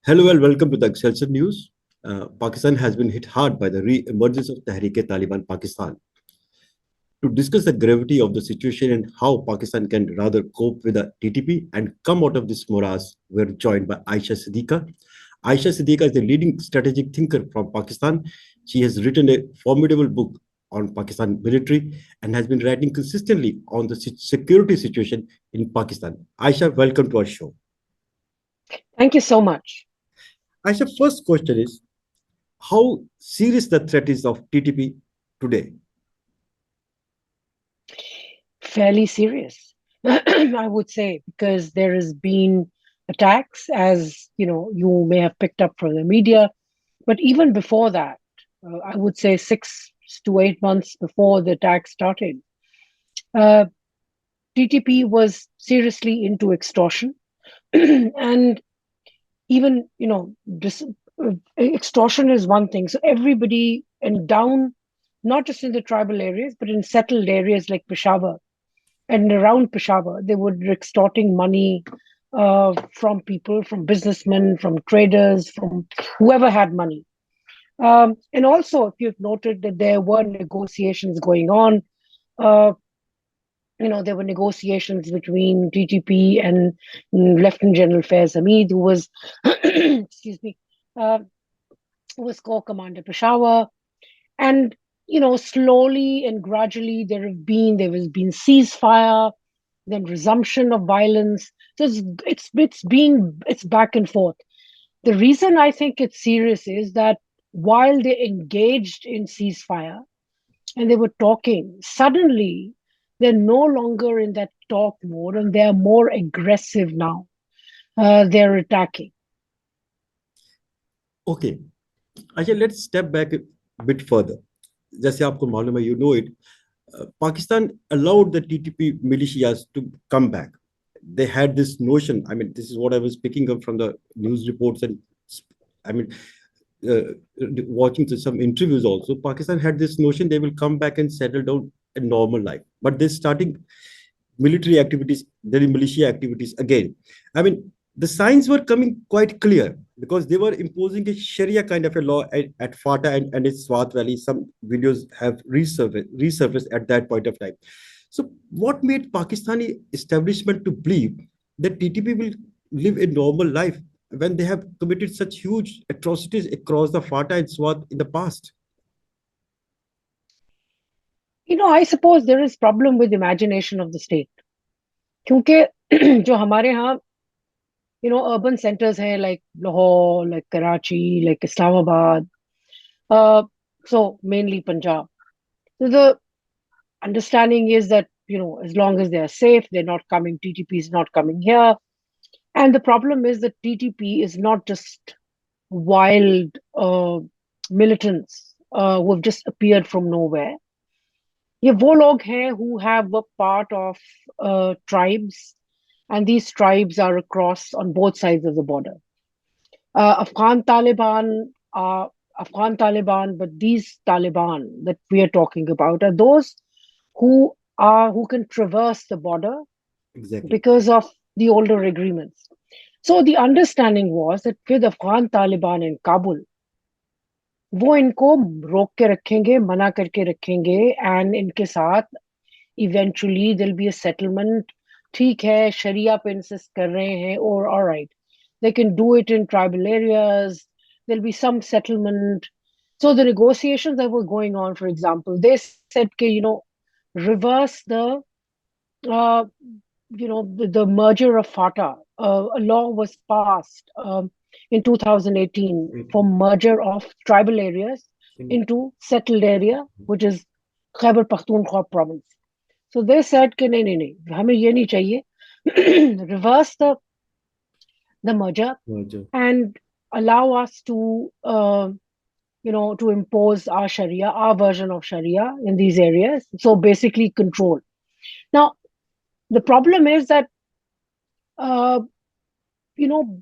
Hello and welcome to the Excelsior News. Pakistan has been hit hard by the re-emergence of Tehrik-e-Taliban Pakistan. To discuss the gravity of the situation and how Pakistan can rather cope with the TTP and come out of this morass, we're joined by Ayesha Siddiqa. Ayesha Siddiqa is the leading strategic thinker from Pakistan. She has written a formidable book on Pakistan military and has been writing consistently on the security situation in Pakistan. Ayesha, welcome to our show. Thank you so much. Ayesha, first question is, how serious the threat is of TTP today? Fairly serious, I would say, because there has been attacks, as you may have picked up from the media. But even before that, I would say 6 to 8 months before the attack started, uh, TTP was seriously into extortion, and even extortion is one thing. So everybody and down, not just in the tribal areas, but in settled areas like Peshawar and around Peshawar, they were extorting money from people, from businessmen, from traders, from whoever had money. And also, if you've noted that there were negotiations going on, uh, there were negotiations between TTP and Lieutenant General Faiz Hamid, who was, excuse me, uh, who was Corps Commander Peshawar. And slowly and gradually there has been ceasefire, then resumption of violence. So it's back and forth. The reason I think it's serious is that while they engaged in ceasefire and they were talking, suddenly they're no longer in that talk mode and they're more aggressive now. They're attacking. Okay, Acha, let's step back a bit further. जैसे आपको मालूम है, you know it. Pakistan allowed the TTP militias to come back. They had this notion. I mean, this is what I was picking up from the news reports and I mean, uh, watching some interviews also. Pakistan had this notion they will come back and settle down a normal life, but they're starting military activities, their militia activities again. I mean, the signs were coming quite clear because they were imposing a Sharia kind of a law at Fata and its Swat Valley. Some videos have resurfaced at that point of time. So, what made Pakistani establishment to believe that TTP will live a normal life when they have committed such huge atrocities across the Fata and Swat in the past? I suppose there is problem with imagination of the state. क्योंकि जो हमारे यहाँ urban centers hai like Lahore, like Karachi, like Islamabad, so mainly Punjab. So the understanding is that, as long as they are safe, they're not coming, TTP is not coming here. And the problem is that TTP is not just wild militants who have just appeared from nowhere. ये वो लोग हैं who have a part of tribes, and these tribes are across on both sides of the border. Afghan Taliban are Afghan Taliban, but these Taliban that we are talking about are those who can traverse the border Exactly. because of the older agreements. So the understanding was that with Afghan Taliban in Kabul, वो इनको रोक के रखेंगे, मना करके रखेंगे, and इनके साथ eventually there'll be a settlement. ठीक है, शरिया पे insist कर रहे हैं, or all right, they can do it in tribal areas. There'll be some settlement. So the negotiations that were going on, for example, they said, reverse uh, the merger of FATA. A law was passed in 2018 for merger of tribal areas into settled area, which is Khyber Pakhtunkhwa province. So they said कि नहीं नहीं नहीं हमें ये नहीं चाहिए, reverse the merger Roger. and allow us to impose our Sharia, our version of Sharia in these areas. So basically control. Now the problem is that uh, you know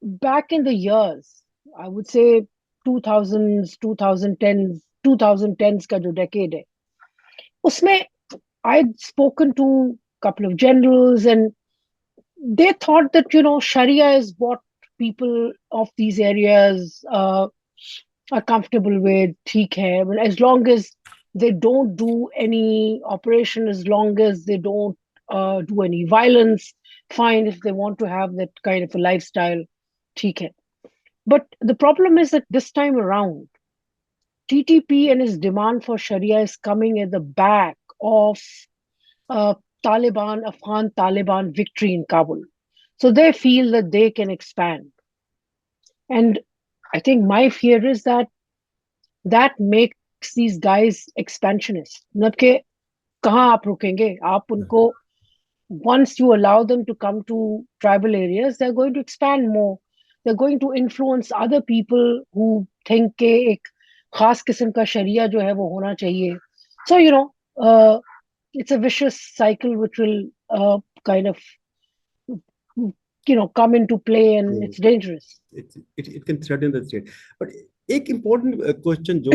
back in the years, I would say 2000s, 2010s, 2010s का जो decade है, उसमें I'd spoken to a couple of generals and they thought that Sharia is what people of these areas are comfortable with, theek hai. But as long as they don't do any operation, as long as they don't do any violence, fine. If they want to have that kind of a lifestyle, theek hai. But the problem is that this time around, TTP and his demand for Sharia is coming at the back of uh, Afghan Taliban victory in Kabul. So they feel that they can expand. And I think my fear is that that makes these guys expansionists. मतलब कि कहाँ आप रुकेंगे? आप उनको once you allow them to come to tribal areas, they're going to expand more. They're going to influence other people who think के एक खास किस्म का शरिया जो है वो होना चाहिए. So, it's a vicious cycle which will kind of, come into play, and it's dangerous. It can threaten the state. But एक important question जो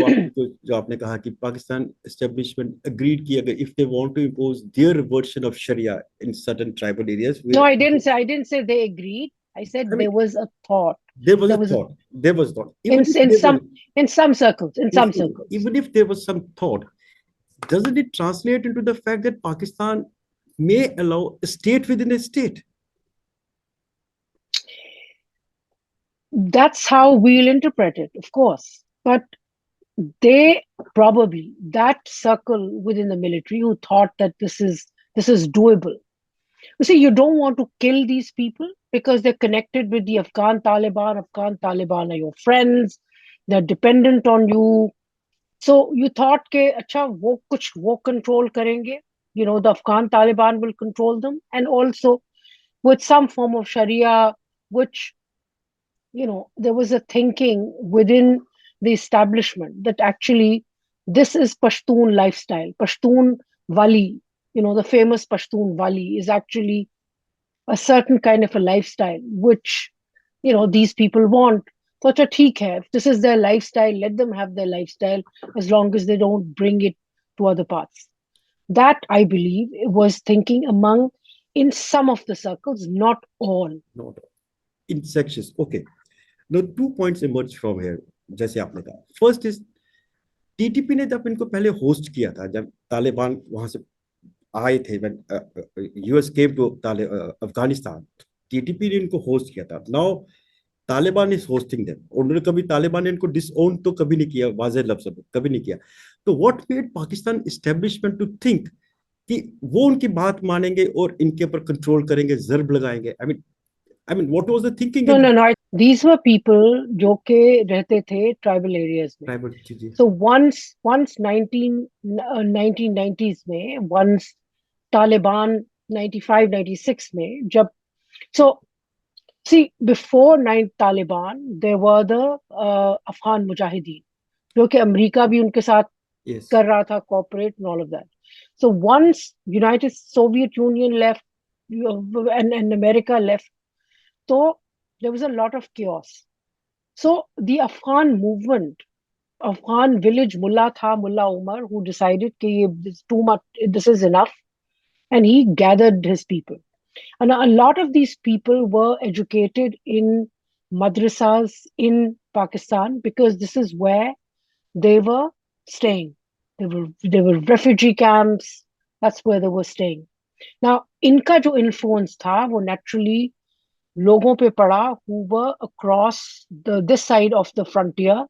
आपने कहा कि पाकिस्तान establishment agreed कि अगर if they want to impose their version of Sharia in certain tribal areas. No, I didn't say they agreed. I said there was a thought. There was a thought. There was thought. In some circles. Even if there was some thought, doesn't it translate into the fact that Pakistan may allow a state within a state? That's how we'll interpret it, of course. But they probably, that circle within the military who thought that this is doable. You see, you don't want to kill these people because they're connected with the Afghan Taliban. Afghan Taliban are your friends. They're dependent on you. So you thought ke acha wo control karenge. The Afghan Taliban will control them, and also with some form of Sharia, which there was a thinking within the establishment that actually this is Pashtun lifestyle. Pashtun Wali, the famous Pashtun Wali is actually a certain kind of a lifestyle, which, these people want. So, theek hai. If this is their lifestyle, let them have their lifestyle as long as they don't bring it to other parts. That, I believe, was thinking in some of the circles, not all. Not all. In sections. Okay. Now, 2 points emerge from here. जैसे आपने कहा, first is TTP ने जब इनको पहले host किया था, जब तालिबान वहां से आए थे, US came to Afghanistan, TTP ने इनको होस्ट किया था. Now Taliban is hosting them. उन्होंने कभी तालिबान ने इनको डिसओन तो कभी नहीं किया, वाज़ेह लफ्ज़ में कभी नहीं किया. तो what made Pakistan establishment to think कि वो उनकी बात मानेंगे और इनके ऊपर कंट्रोल करेंगे, ज़र्ब लगाएंगे? I mean, what was the thinking? No. These were people जो के रहते थे tribal areas में. Tribal, so once 1990s में, once Taliban 95-96 में, जब see, before Taliban there were the Afghan Mujahideen जो कि अमेरिका भी उनके साथ कर रहा था, cooperate and all of that. So once Soviet Union left and America left, so there was a lot of chaos. So the Afghan movement, Afghan village mullah tha, Mullah Umar, who decided that this is too much, this is enough, and he gathered his people. And a lot of these people were educated in madrasas in Pakistan because this is where they were staying. They were refugee camps. That's where they were staying. Now, इनका जो influence था, वो naturally लोगों पे पड़ा who were across this side of the frontier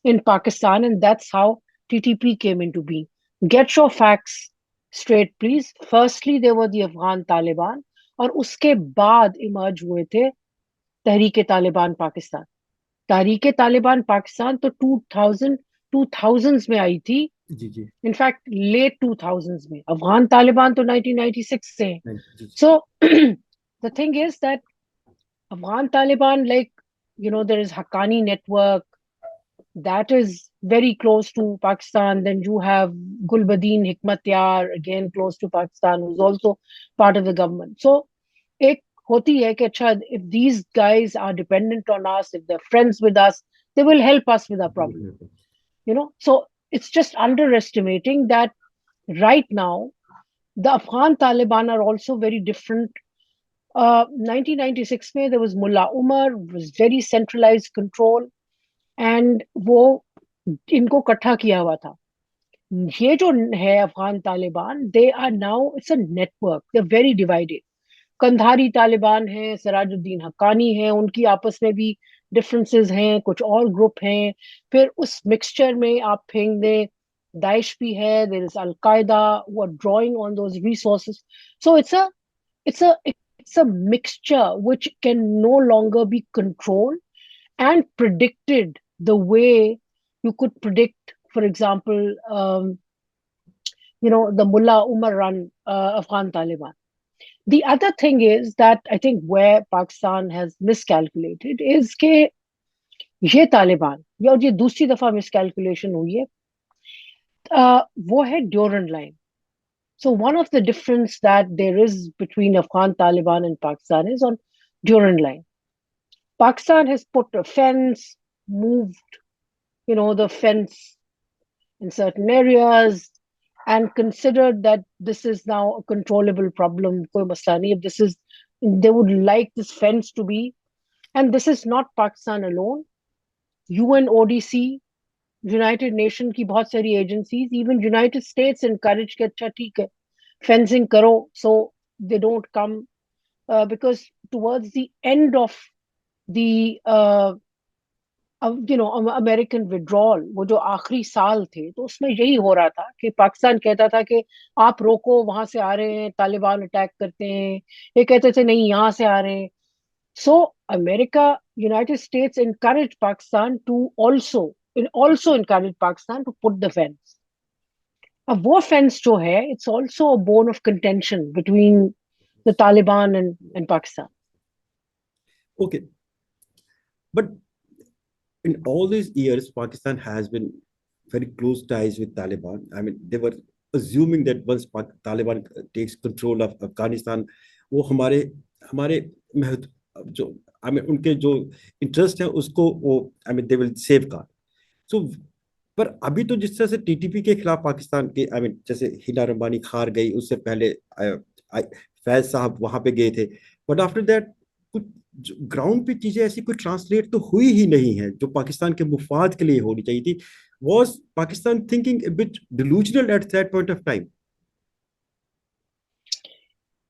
in Pakistan, and that's how TTP came into being. Get your facts straight, please. Firstly, there were the Afghan Taliban, और उसके बाद emerge हुए थे Tehrik-e-Taliban Pakistan. Tehrik-e-Taliban Pakistan तो 2000s में आई थी. In fact, late 2000s में. Afghan Taliban तो 1996 से. So the thing is that Afghan Taliban, there is Haqqani network that is very close to Pakistan. Then you have Gulbadin Hikmatyar, again close to Pakistan, who's also part of the government. So, ek hoti hai कि अच्छा, if these guys are dependent on us, if they're friends with us, they will help us with our problem. So it's just underestimating that right now, the Afghan Taliban are also very different 1996 में there was Mullah Umar, was very centralized control, and वो इनको इकट्ठा किया हुआ था. ये जो है Afghan Taliban, they are now, it's a network, they're very divided. Kandhari Taliban है, सराजुद्दीन हक्कानी है, उनकी आपस में भी डिफरेंसेस हैं, कुछ और ग्रुप हैं. फिर उस मिक्सचर में आप फेंक दें दाइश भी है, देयर इज अल कायदा who are drawing on those resources. So it's a mixture which can no longer be controlled and predicted the way you could predict, for example, the Mullah Umar run Afghan Taliban. The other thing is that I think where Pakistan has miscalculated is कि ये तालिबान या और ये दूसरी दफा miscalculation हुई है, वो है Durand Line. So one of the difference that there is between Afghan Taliban and Pakistan is on Durand line. Pakistan has put a fence, moved, the fence in certain areas, and considered that this is now a controllable problem. Koi masla nahi. If this is, they would like this fence to be, and this is not Pakistan alone. UNODC, United Nations की बहुत सारी agencies, even United States encourage कि अच्छा ठीक है, fencing karo so they don't come, because towards the end of the American withdrawal, वो जो आखिरी साल थे, तो उसमें यही हो रहा था कि पाकिस्तान कहता था कि आप रोको, वहां से आ रहे हैं तालिबान, अटैक करते हैं. ये कहते थे नहीं, यहाँ से आ रहे हैं. So America, United states encouraged Pakistan to also encourage Pakistan to put the fence. अब वो फेंस जो है, it's also a bone of contention between the Taliban and Pakistan. Okay, but in all these years, Pakistan has been very close ties with Taliban. I mean, they were assuming that once Taliban takes control of Afghanistan, वो हमारे हमारे जो I mean उनके जो interest है उसको वो I mean they will safeguard. So पर अभी तो जिस तरह से टीटीपी के खिलाफ पाकिस्तान के आई मीन जैसे हिना रब्बानी खार गई, उससे पहले फैज साहब वहां पे गए थे, बट आफ्टर दैट कुछ ग्राउंड पे चीजें ऐसी कोई ट्रांसलेट तो हुई ही नहीं है जो पाकिस्तान के मुफाद के लिए होनी चाहिए थी. Was Pakistan thinking a bit delusional at that point of time?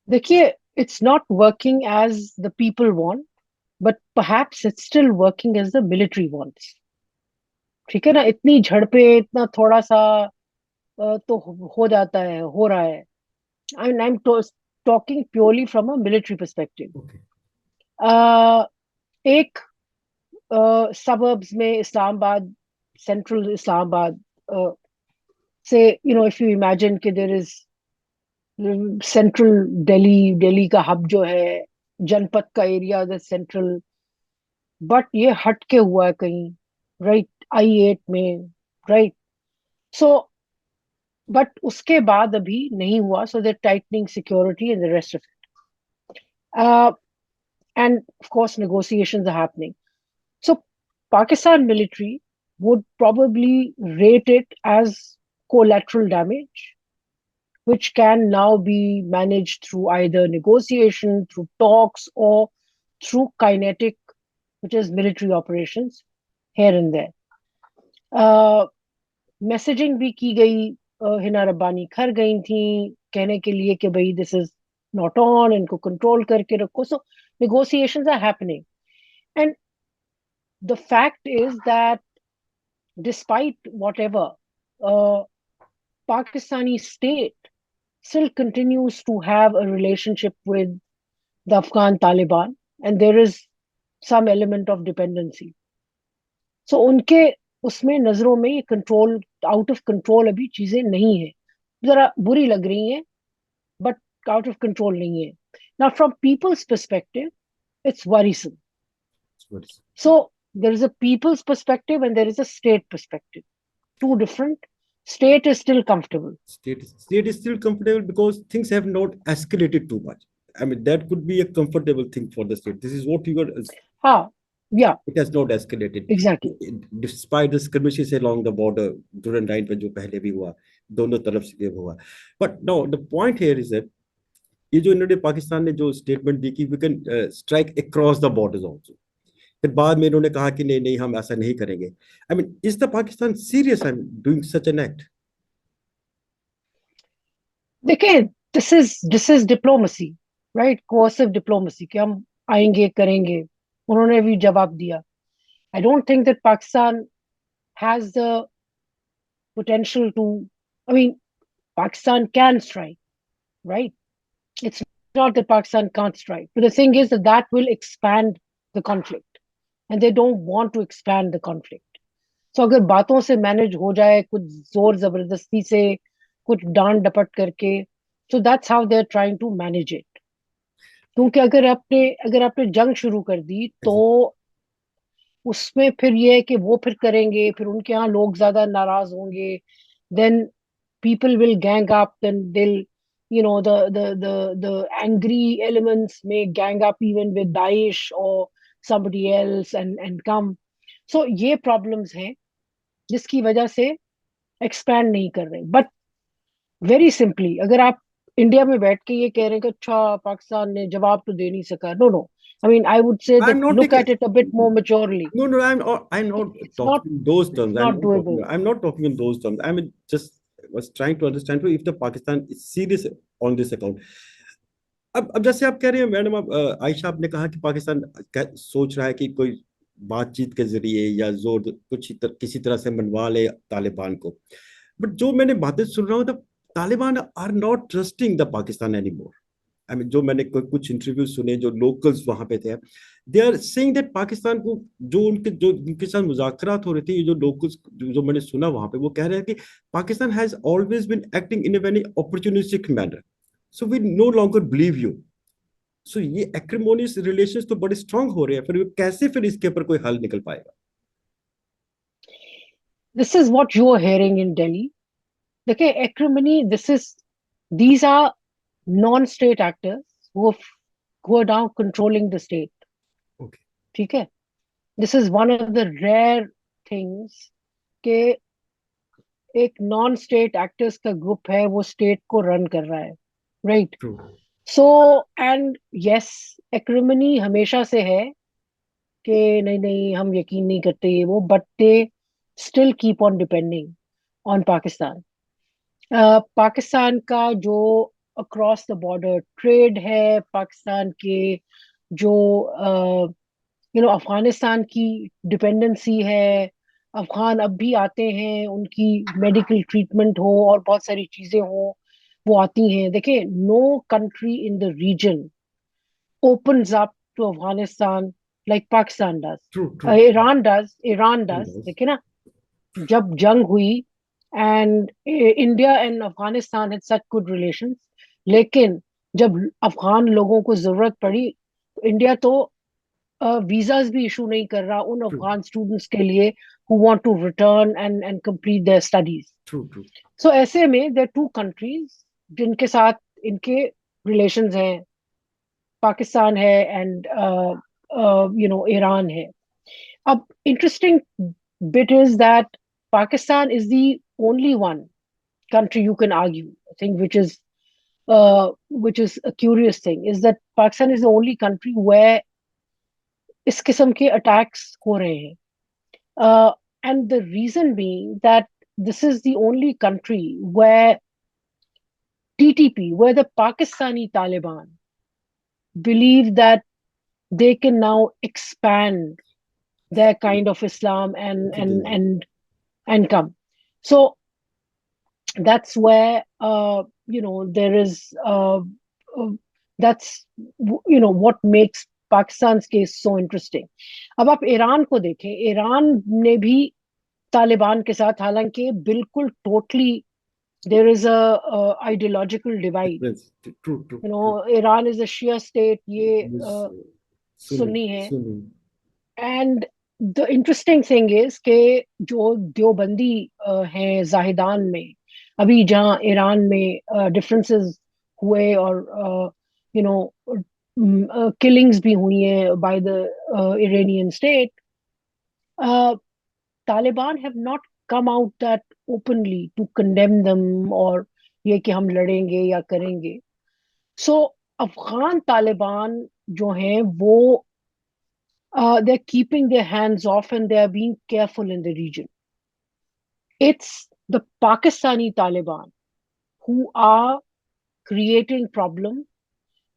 देखिए, it's not working as the people want, but perhaps it's still working as the military wants. ठीक है ना, इतनी झड़पे, इतना थोड़ा सा तो हो जाता है, हो रहा है. I'm talking purely from a military perspective. Okay. एक suburbs में Islamabad, central Islamabad, say, if you imagine कि there is central Delhi का hub जो है, जनपद का एरिया, द सेंट्रल, बट ये हट के हुआ है कहीं, राइट, I-8 में, राइट. सो बट उसके बाद अभी नहीं हुआ, so they tightening security in the rest of it, and of course negotiations are happening. So Pakistan military would probably rate it as collateral damage, which can now be managed through either negotiation, through talks, or through kinetic, which is military operations here and there. Messaging भी की गई, हिना रब्बानी घर गई थी कहने के लिए कि भाई दिस इज नॉट ऑन, इनको कंट्रोल करके रखो. सो negotiations are happening, and the fact is that despite whatever, Pakistani state still continues to have a relationship with the Afghan Taliban, and there is some element of dependency. So उनके उसमें नजरों में ये control, out of control अभी चीजें नहीं है. जरा बुरी लग रही हैं, बट आउट ऑफ कंट्रोल नहीं है. Now from people's perspective, it's worrisome. So there is a people's perspective and there is a state perspective. Two different. State is still comfortable. State is still comfortable because things have not escalated too much. I mean, that could be a comfortable thing for the state. This is what you got. Yeah. It has not escalated. Exactly. Despite the skirmishes along the border during 9 पे जो पहले भी हुआ, दोनों तरफ से हुआ. But no, the point here is that ये जो इन्होंने पाकिस्तान ने जो स्टेटमेंट दी कि we can strike across the borders also, फिर बाद में इन्होंने कहा कि नहीं नहीं हम ऐसा नहीं करेंगे। I mean is the Pakistan serious I mean doing such an act? देखिए, this is diplomacy, right, coercive diplomacy, कि हम आएंगे करेंगे। उन्होंने भी जवाब दिया। I don't think that Pakistan has the potential to, I mean, Pakistan can strike, right? It's not that Pakistan can't strike. But the thing is that that will expand the conflict. And they don't want to expand the conflict. So अगर बातों से manage हो जाए, कुछ जोर जबरदस्ती से, कुछ डांट डपट करके, so that's how they're trying to manage it. क्योंकि अगर आपने जंग शुरू कर दी तो उसमें फिर ये है कि वो फिर करेंगे, फिर उनके यहाँ लोग ज्यादा नाराज होंगे, then people will gang up, then they'll, the angry elements may gang up even with Daesh or somebody else and come. So ये problems हैं जिसकी वजह से expand नहीं कर रहे। But very simply, अगर आप इंडिया में बैठ के ये कह रहे हैं कि अच्छा पाकिस्तान ने जवाब तो दे नहीं सका, no no, I mean, I would say that I'm not look taking. at it a bit more maturely. No, no, I'm not It's not, talking in those it's terms. I'm not not talking. doable. I'm not talking in those terms. I mean, just was trying to understand if the Pakistan is serious on this account. अब जैसे आप कह रहे हैं madam, अब आयशा आपने कहा कि पाकिस्तान सोच रहा है कि कोई बातचीत के जरिए या जोर किसी तरह से मनवा ले तालिबान को। बट जो मैंने बातें सुन रहा हूँ, the Taliban are not trusting the Pakistan any more. I mean जो मैंने कुछ इंटरव्यू सुने जो लोकल्स वहां पे थे, they are saying that Pakistan को जो उनके साथ मुज़ाकरात हो रहे थे, ये जो लोकल्स जो मैंने सुना वहां पे, वो कह रहे हैं कि Pakistan has always been acting in a very opportunistic manner, so we no longer believe you. So ये एक्रिमोनियस रिलेशंस तो बड़े स्ट्रांग हो रहे हैं, फिर कैसे फिर इसके ऊपर कोई हल निकल पाएगा? This is what you are hearing in Delhi. Okay, acrimony, these are non-state actors who are now controlling the state. Okay. ठीक है? This is one of the rare things कि एक non-state actors का ग्रुप है, वो state को run कर रहा है, right? True. So, and yes, acrimony हमेशा से है कि नहीं नहीं हम यकीन नहीं करते ये वो, but they still keep on depending on Pakistan. Pakistan का जो अक्रॉस द बॉर्डर ट्रेड है, पाकिस्तान के जो अफगानिस्तान की डिपेंडेंसी है, अफगान अब भी आते हैं, उनकी मेडिकल ट्रीटमेंट हो और बहुत सारी चीजें हो, वो आती हैं। देखिए, no country in the region opens up to Afghanistan like Pakistan does. True true. Iran does, देखिए ना, जब जंग हुई and India and Afghanistan had such good relations, लेकिन जब अफगान लोगों को जरूरत पड़ी, इंडिया तो वीजाज भी इशू नहीं कर रहा उन ट्रू अफगान स्टूडेंट्स के लिए who want to return and complete their studies. True true. So ऐसे में there are two countries जिनके साथ इनके relations हैं, पाकिस्तान है एंड ईरान है। अब interesting bit is that Pakistan is the only one country you can argue, I think, which is a curious thing, is that Pakistan is the only country where इस किस्म के attacks हो रहे हैं. And the reason being that this is the only country where TTP, where the Pakistani Taliban believe that they can now expand their kind of Islam and come. So that's where there is that's what makes Pakistan's case so interesting. अब आप Iran को देखें, Iran ने भी तालिबान के साथ, हालांकि बिल्कुल totally there is a ideological divide. True true true. Iran is a Shia state, ये सुनी सुन्नी है। सुनी। And the interesting thing is कि जो देवबंदी हैं जाहिदान में, अभी जहाँ ईरान में डिफरेंसेस हुए और यू नो किलिंग्स भी हुई हैं by the Iranian state, Taliban have not come out that openly to condemn them और ये कि हम लड़ेंगे या करेंगे. सो अफगान तालिबान जो हैं वो they're keeping their hands off and they are being careful in the region. It's the Pakistani Taliban who are creating problem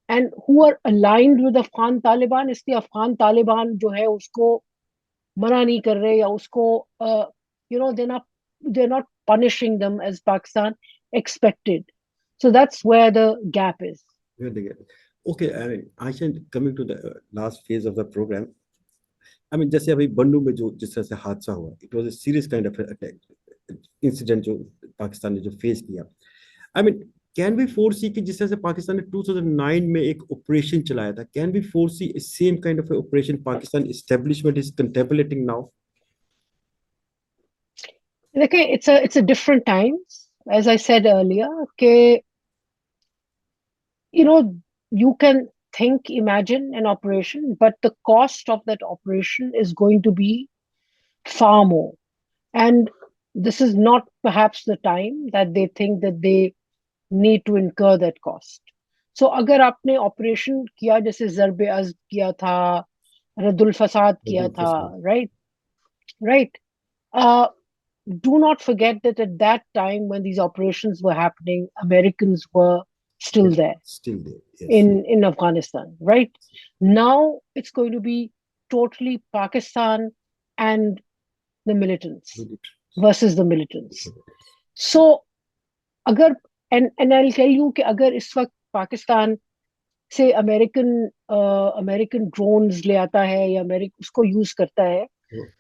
and who are aligned with Afghan Taliban. इसलिए अफगान तालिबान जो है उसको मना नहीं कर रहे या उसको they're not punishing them as Pakistan expected. So that's where the gap is. Okay, I mean, Aisha, coming to the last phase of the program, I mean, जैसे अभी बन्नू में जो जिस तरह से हादसा हुआ, it was a serious kind of attack incident जो पाकिस्तान ने जो फेस किया. I mean, can we foresee कि जिस तरह से पाकिस्तान ने 2009 में एक ऑपरेशन चलाया था, can we foresee a same kind of operation Pakistan establishment is contemplating now? Okay, it's a different times, as I said earlier. Okay, you can imagine an operation, but the cost of that operation is going to be far more. And this is not perhaps the time that they think that they need to incur that cost. So अगर आपने operation किया जैसे ज़रब अज़्द किया था, रद्दुल फसाद किया था, right? Do not forget that at that time when these operations were happening, Americans were still there. Yes. in Afghanistan, right? Now it's going to be totally Pakistan and the militants versus the militants. So अगर and I'll tell you कि अगर इस वक्त पाकिस्तान से American drones ले आता है या उसको यूज करता है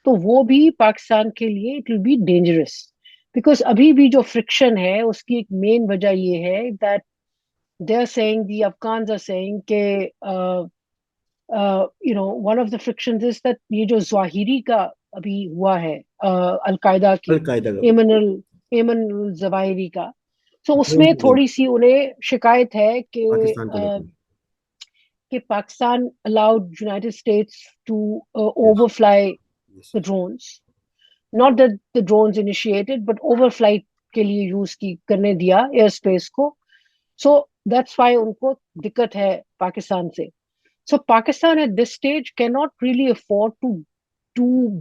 तो वो भी पाकिस्तान के लिए it will be dangerous because अभी भी जो फ्रिक्शन है उसकी एक मेन वजह ये है that they are saying, the Afghans are saying कि one of the frictions is that ये जो ज़वाहिरी का अभी हुआ है अल-कायदा की एमन ज़वाहिरी का तो उसमें थोड़ी सी उन्हें शिकायत है कि Pakistan allowed United States to overfly the drones, not that the drones initiated but overflight के लिए यूज करने दिया एयर स्पेस को. So that's why उनको दिक्कत है पाकिस्तान से. So Pakistan at this stage cannot really afford to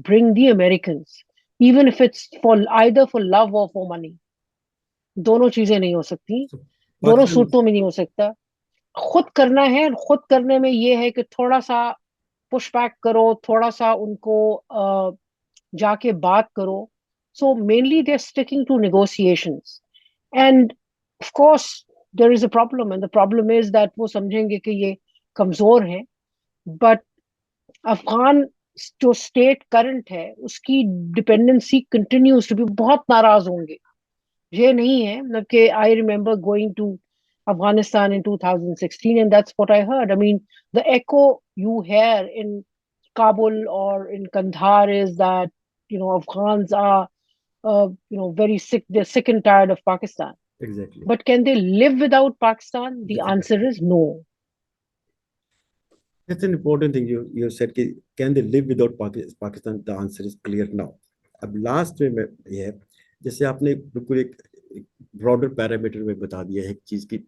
bring the Americans, even if it's either for love or for money. दोनों चीजें नहीं हो सकती, दोनों सूरतों में नहीं हो सकता. खुद करना है, खुद करने में ये है कि थोड़ा सा पुश बैक करो, थोड़ा सा उनको जाके बात करो. So mainly they're sticking to negotiations. And of course there is a problem, and the problem is that वो समझेंगे कि ये कमजोर है, but अफगान जो स्टेट करंट है उसकी डिपेंडेंसी कंटिन्यूज टू बी. बहुत नाराज होंगे, ये नहीं है मतलब कि I remember going to Afghanistan in 2016 and that's what I heard. I mean, the echo you hear in Kabul or in Kandahar is that Afghans are very sick, they're sick and tired of Pakistan. Exactly. But can they live without Pakistan? The answer is no. That's an important thing you said. Can they live without Pakistan? The answer is clear now. अब last में ये जैसे आपने बिल्कुल एक broader parameter में बता दिया है एक चीज की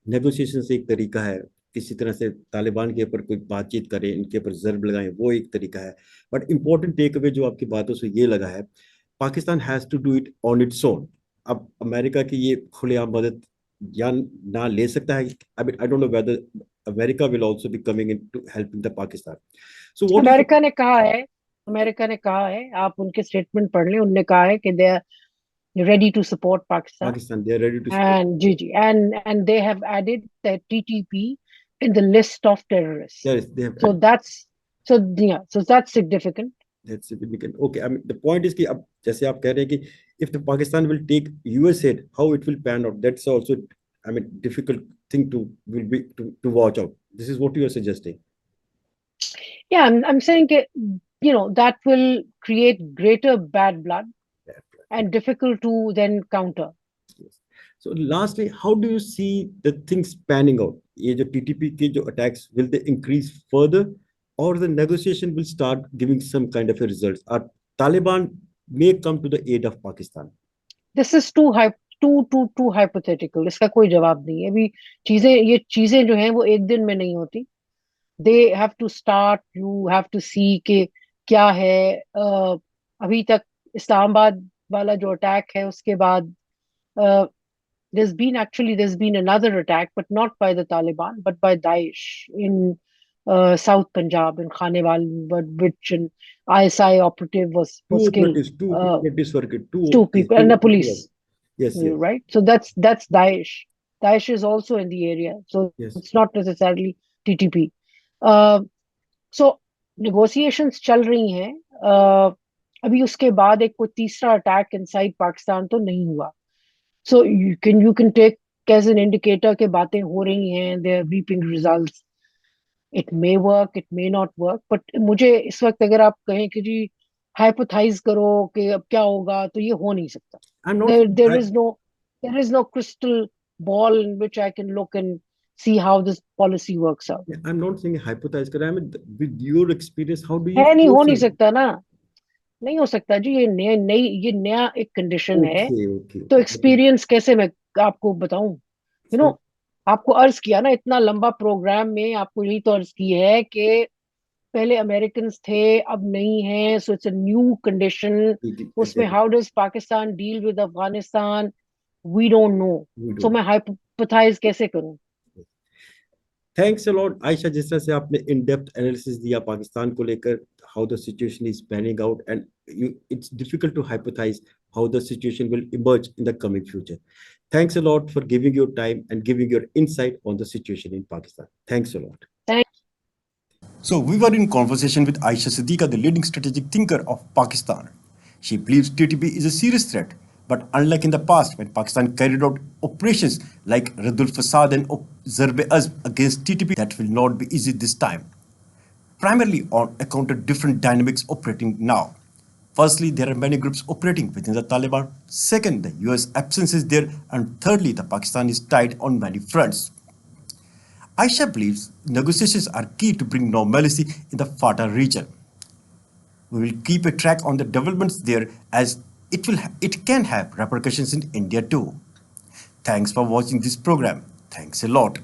नेगोशिएशन से एक तरीका है, किसी तरह से तालिबान के ऊपर कोई बातचीत करें, इनके ऊपर जर्ब लगाएं, वो एक तरीका है. बट इंपॉर्टेंट टेक अवे जो आपकी बातों से ये लगा है, Pakistan has to do it on its own. अब अमेरिका की ये खुलेआम मदद या ना ले सकता है. I don't know whether America will also be coming into helping the Pakistan. So what America ने कहा है, आप उनके स्टेटमेंट पढ़ लें, उन्होंने कहा है कि they are ready to support Pakistan. They are ready to support. And they have added the TTP in the list of terrorists. Yes, they have. So that's significant. That's significant. Okay, I mean the point is कि अब जैसे आप कह रहे हैं कि if the Pakistan will take US aid, how it will pan out? That's also, I mean, difficult thing to watch out. This is what you are suggesting. Yeah, I'm saying that will create greater bad blood and difficult to then counter. Yes. So lastly, how do you see the things panning out? ये जो TTP के जो attacks, will they increase further, or the negotiation will start giving some kind of a results? Or Taliban may come to the aid of Pakistan? This is too too hypothetical, इसका कोई जवाब नहीं है अभी। ये चीजें जो हैं वो एक दिन में नहीं होती। They have to start, you have to see के क्या है। अभी तक इस्लामाबाद वाला जो अटैक है, उसके बाद there's been another attack, but not by the Taliban, but by Daesh in South Punjab, in Khanewal, which an ISI operative was killed. Two operatives were killed. Two people and the police, Yes, yes, right? So that's Daesh. Daesh is also in the area, so yes. it's not necessarily TTP. Uh, so negotiations चल रही हैं। अभी उसके बाद एक कोई तीसरा attack inside Pakistan तो नहीं हुआ। So you can take as an indicator कि बातें हो रही हैं, they are reaping results. It may work, it may not work, but मुझे इस वक्त अगर आप कहें कि जी hypothesize करो कि अब क्या होगा, तो ये हो नहीं सकता। I'm not. There is no crystal ball in which I can look and see how this policy works out. I'm not saying hypothesize. I mean, with your experience, how do you है नहीं, हो नहीं foresee? सकता ना, नहीं हो सकता जी। ये नया एक कंडीशन है, Okay, okay, तो okay. एक्सपीरियंस कैसे मैं आपको बताऊं। यू नो So, आपको अर्ज किया ना, इतना लंबा प्रोग्राम में आपको यही तो अर्ज की है कि पहले अमेरिकन थे, अब नहीं है, so it's a new condition. उसमें exactly. How does Pakistan deal with Afghanistan, we don't know. We so don't. मैं हाइपोथेसाइज कैसे करूं। थैंक्स अ लॉट आयशा, जिस तरह से आपने इन डेप्थ एनालिसिस दिया पाकिस्तान को लेकर, how the situation is panning out, and you it's difficult to hypothesise how the situation will emerge in the coming future. Thanks a lot for giving your time and giving your insight on the situation in Pakistan. Thanks a lot. Thank So, we were in conversation with Ayesha Siddiqa, the leading strategic thinker of Pakistan. She believes TTP is a serious threat, but unlike in the past, when Pakistan carried out operations like Radul Fasad and Zarbe Azb against TTP, that will not be easy this time. Primarily on account of different dynamics operating now. Firstly, there are many groups operating within the Taliban. Second, the US absence is there. And thirdly, the Pakistan is tied on many fronts. Aisha believes negotiations are key to bring normalcy in the FATA region. We will keep a track on the developments there, as it can have repercussions in India too. Thanks for watching this program. Thanks a lot.